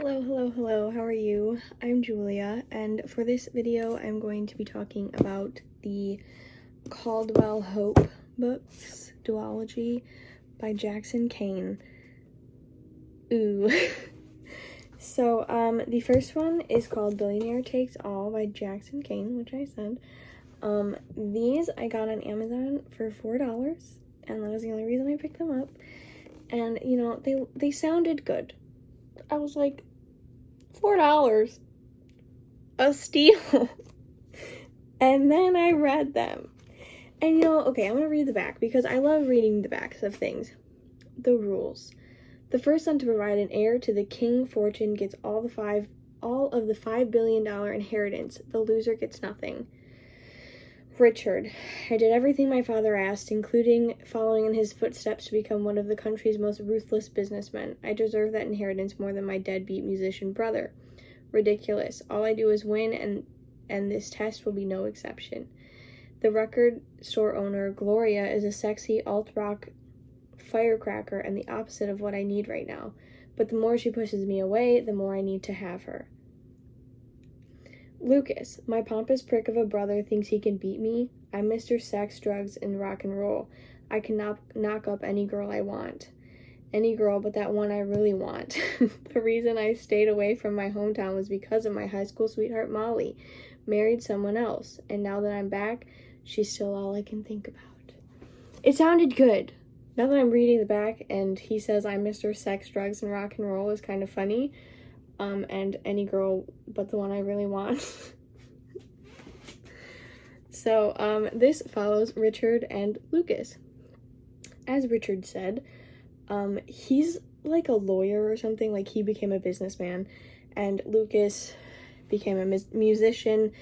Hello, how are you? I'm Julia, and for this video, I'm going to be talking about the Caldwell Hope books, duology, by Jackson Kane. Ooh. So, the first one is called Billionaire Takes All by Jackson Kane, which I said. These I got on Amazon for $4, and that was the only reason I picked them up. And, you know, they sounded good. I was like, $4, a steal. And then I read them. And, you know, okay, I'm gonna read the back because I love reading the backs of things. The rules. The first son to provide an heir to the king fortune gets all of the $5 billion inheritance. The loser gets nothing. Richard. I did everything my father asked, including following in his footsteps to become one of the country's most ruthless businessmen. I deserve that inheritance more than my deadbeat musician brother. Ridiculous. All I do is win, and this test will be no exception. The record store owner, Gloria, is a sexy alt-rock firecracker and the opposite of what I need right now. But the more she pushes me away, the more I need to have her. Lucas, my pompous prick of a brother, thinks he can beat me. I'm Mr. Sex, Drugs, and Rock and Roll. I can knock up any girl I want. Any girl but that one I really want. The reason I stayed away from my hometown was because of my high school sweetheart, Molly. Married someone else, and now that I'm back, she's still all I can think about. It sounded good. Now that I'm reading the back, and he says I'm Mr. Sex, Drugs, and Rock and Roll is kind of funny. And any girl but the one I really want. So, this follows Richard and Lucas. As Richard said, he's like a lawyer or something, like he became a businessman, and Lucas became a musician,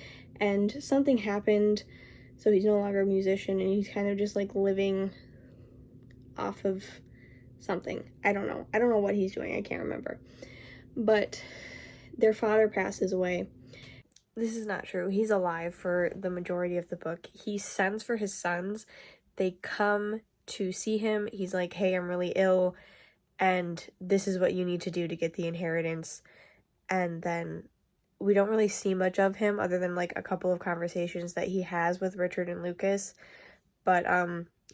and something happened, so he's no longer a musician, and he's kind of just like living off of something. I don't know what he's doing, I can't remember. But their father passes away. This is not true. He's alive for the majority of the book. He sends for his sons. They come to see him. He's like, hey, I'm really ill, and this is what you need to do to get the inheritance. And then we don't really see much of him other than like a couple of conversations that he has with Richard and Lucas. But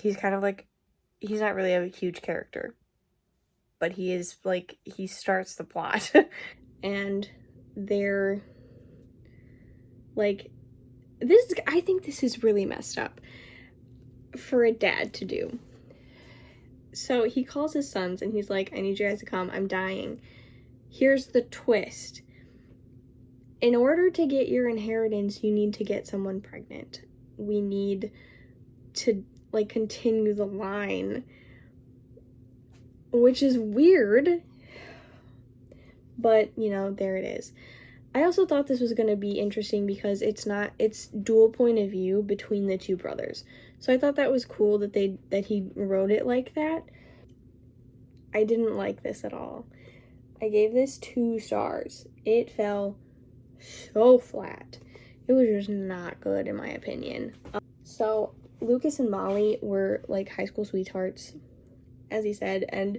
he's kind of like, he's not really a huge character. But he is, like, he starts the plot. And they're, like, I think this is really messed up for a dad to do. So he calls his sons and he's like, I need you guys to come, I'm dying. Here's the twist. In order to get your inheritance, you need to get someone pregnant. We need to, like, continue the line. Which is weird, but, you know, there it is. I also thought this was going to be interesting because it's dual point of view between the two brothers. So I thought that was cool that he wrote it like that. I didn't like this at all. I gave this 2 stars. It fell so flat. It was just not good in my opinion. So Lucas and Molly were like high school sweethearts, as he said, and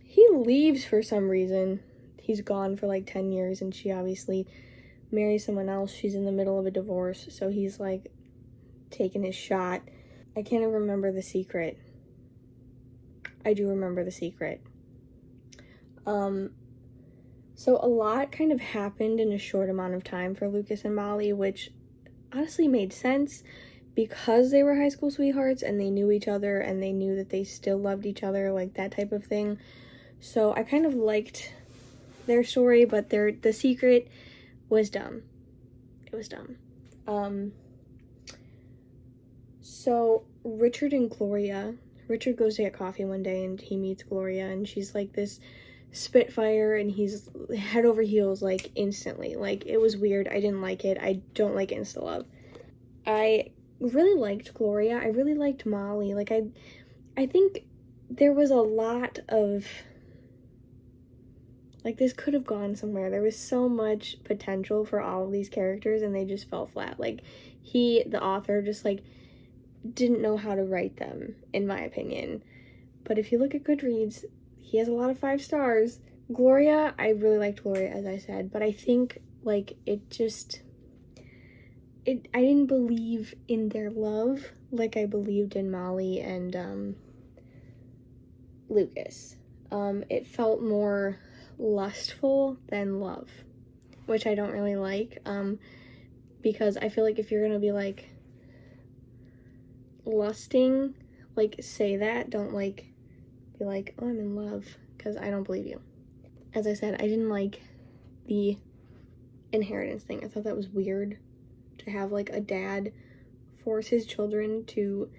he leaves for some reason. He's gone for like 10 years, and she obviously marries someone else. She's in the middle of a divorce, so he's like taking his shot. I can't even remember the secret. I do remember the secret. So a lot kind of happened in a short amount of time for Lucas and Molly, which honestly made sense, because they were high school sweethearts and they knew each other and they knew that they still loved each other, like that type of thing. So I kind of liked their story, but the secret was dumb. It was dumb. So Richard and Gloria, Richard goes to get coffee one day and he meets Gloria, and she's like this spitfire, and he's head over heels like instantly. Like, it was weird. I didn't like it. I don't like insta love. I really liked Gloria. I really liked Molly. Like, I think there was a lot of, like, this could have gone somewhere. There was so much potential for all of these characters, and they just fell flat. Like, the author, just, like, didn't know how to write them, in my opinion. But if you look at Goodreads, he has a lot of 5 stars, Gloria, I really liked Gloria, as I said, but I think, like, I didn't believe in their love like I believed in Molly and, Lucas. It felt more lustful than love, which I don't really like, because I feel like if you're gonna be, like, lusting, like, say that, don't, like, be like, oh, I'm in love, because I don't believe you. As I said, I didn't like the inheritance thing. I thought that was weird to have, like, a dad force his children to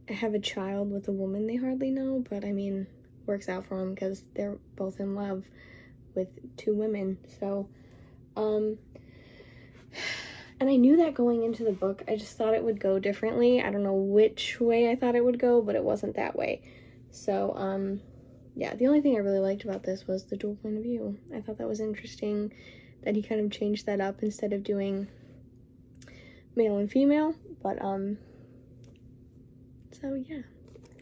have a child with a woman they hardly know, but I mean, works out for them because they're both in love with two women. So, and I knew that going into the book. I just thought it would go differently. I don't know which way I thought it would go, but it wasn't that way. So, yeah, the only thing I really liked about this was the dual point of view. I thought that was interesting that he kind of changed that up instead of doing male and female, but, so yeah.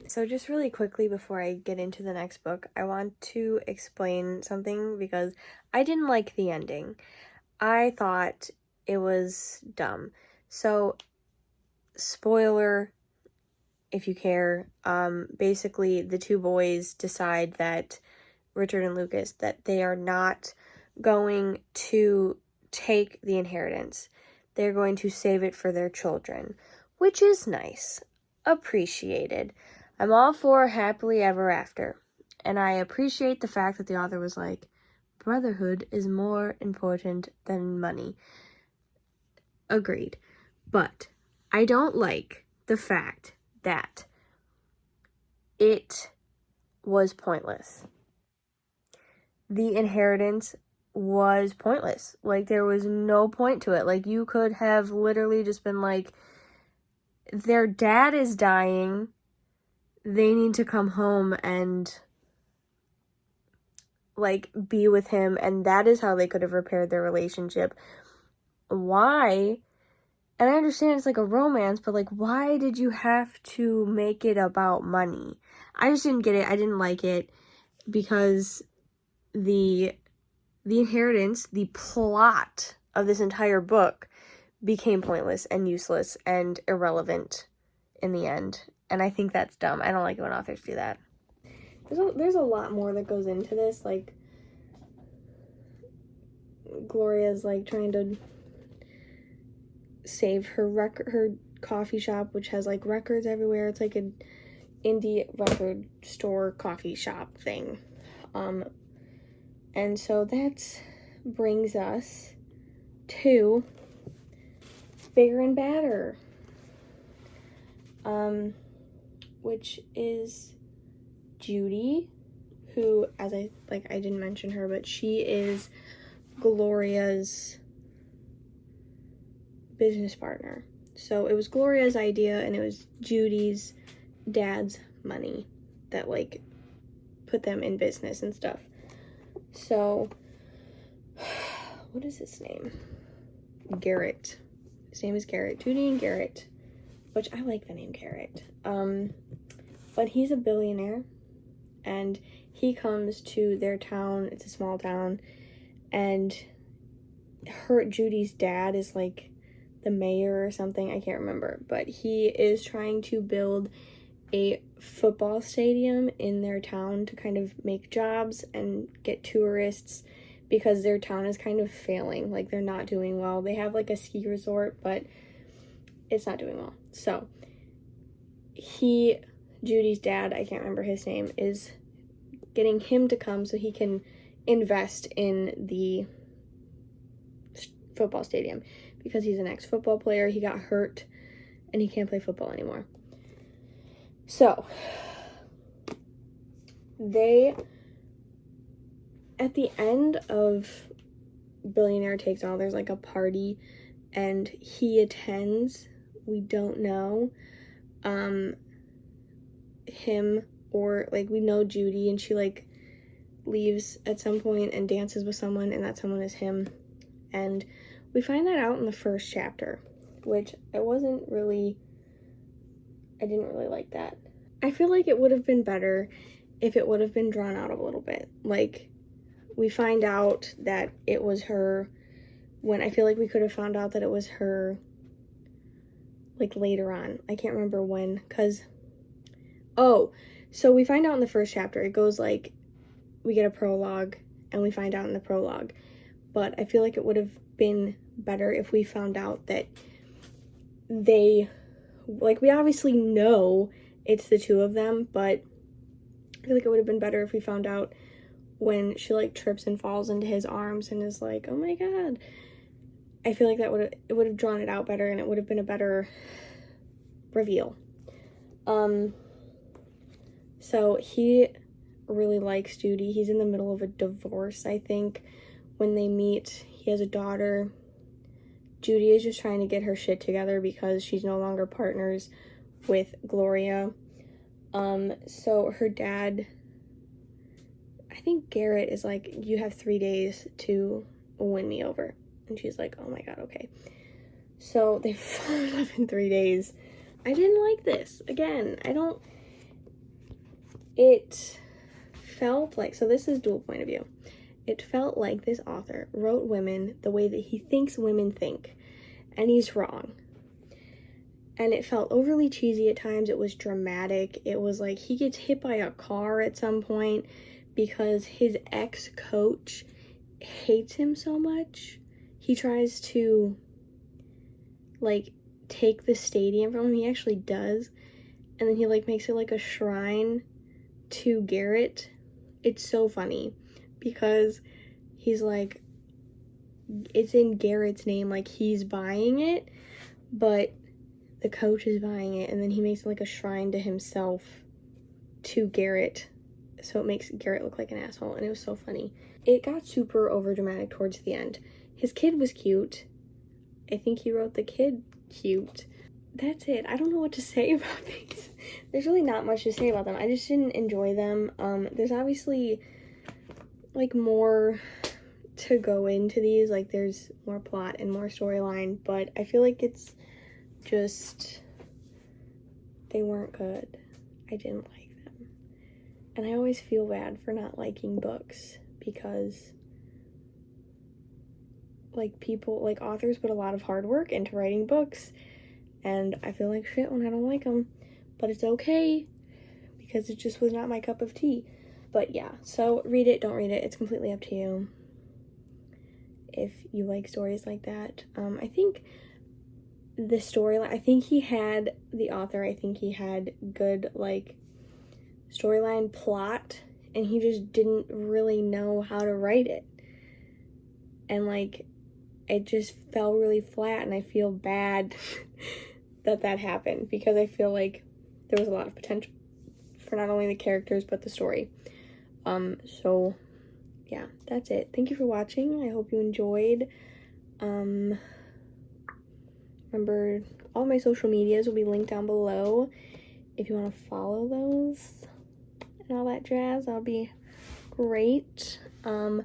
So just really quickly before I get into the next book, I want to explain something because I didn't like the ending. I thought it was dumb. So, spoiler, if you care, basically the two boys decide that, Richard and Lucas, that they are not going to take the inheritance. They're going to save it for their children, which is nice, appreciated. I'm all for happily ever after, and I appreciate the fact that the author was like, brotherhood is more important than money. Agreed. But I don't like the fact that it was pointless. The inheritance was pointless. Like, there was no point to it. Like, you could have literally just been like, their dad is dying, they need to come home and, like, be with him, and that is how they could have repaired their relationship. Why? And I understand it's like a romance, but, like, why did you have to make it about money? I just didn't get it. I didn't like it because the inheritance, the plot of this entire book became pointless and useless and irrelevant in the end. And I think that's dumb. I don't like it when authors do that. There's a lot more that goes into this. Like, Gloria's, like, trying to save her coffee shop, which has, like, records everywhere. It's like an indie record store coffee shop thing. And so that brings us to Bigger and Badder, which is Judy, who, as I didn't mention her, but she is Gloria's business partner. So it was Gloria's idea, and it was Judy's dad's money that, like, put them in business and stuff. So, what is his name? Garrett. His name is Garrett. Judy and Garrett, which I like the name Garrett. But he's a billionaire, and he comes to their town. It's a small town, and Judy's dad is, like, the mayor or something. I can't remember, but he is trying to build a football stadium in their town to kind of make jobs and get tourists, because their town is kind of failing. Like, they're not doing well. They have, like, a ski resort, but it's not doing well. So Judy's dad, I can't remember his name, is getting him to come so he can invest in the football stadium, because he's an ex-football player. He got hurt and he can't play football anymore. So at the end of Billionaire Takes All, there's, like, a party, and he attends. We don't know him, or, like, we know Judy, and she, like, leaves at some point and dances with someone, and that someone is him. And we find that out in the first chapter, which I didn't really like that. I feel like it would have been better if it would have been drawn out a little bit. Like, we find out that it was her when I feel like we could have found out that it was her, like, later on. I can't remember when, because, oh, so we find out in the first chapter. It goes, like, we get a prologue, and we find out in the prologue. But I feel like it would have been better if we found out that they, like, we obviously know it's the two of them, but I feel like it would have been better if we found out when she, like, trips and falls into his arms and is like, oh my god. I feel like it would have drawn it out better, and it would have been a better reveal. So he really likes Judy. He's in the middle of a divorce, I think. When they meet, he has a daughter. Judy is just trying to get her shit together because she's no longer partners with Gloria. So her dad, I think Garrett is like, you have 3 days to win me over. And she's like, oh my god, okay. So they fall in love in 3 days. I didn't like this. Again, it felt like, so this is dual point of view. It felt like this author wrote women the way that he thinks women think. And he's wrong. And it felt overly cheesy at times. It was dramatic. It was like he gets hit by a car at some point because his ex-coach hates him so much. He tries to, like, take the stadium from him. He actually does. And then he, like, makes it like a shrine to Garrett. It's so funny because he's like, it's in Garrett's name, like he's buying it, but the coach is buying it, and then he makes like a shrine to himself to Garrett, so it makes Garrett look like an asshole, and it was so funny. It got super over dramatic towards the end. His kid was cute. I think he wrote the kid cute. That's it. I don't know what to say about these. There's really not much to say about them. I just didn't enjoy them. There's obviously like more to go into these, like there's more plot and more storyline, but I feel like it's just, they weren't good. I didn't like them. And I always feel bad for not liking books because like people, like authors put a lot of hard work into writing books, and I feel like shit when I don't like them, but it's okay because it just was not my cup of tea. But yeah, so read it, don't read it, it's completely up to you if you like stories like that. I think the storyline, I think the author had good, like, storyline plot, and he just didn't really know how to write it. And, like, it just fell really flat, and I feel bad that happened, because I feel like there was a lot of potential for not only the characters, but the story. So yeah, that's it. Thank you for watching. I hope you enjoyed. Remember, all my social medias will be linked down below if you want to follow those and all that jazz. That'll be great. Remember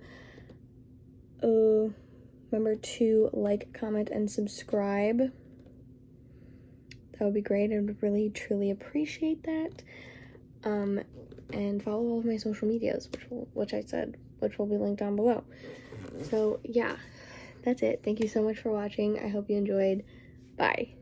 to like, comment, and subscribe. That would be great. I would really, truly appreciate that. And follow all of my social medias, which will be linked down below. So yeah, that's it. Thank you so much for watching. I hope you enjoyed. Bye.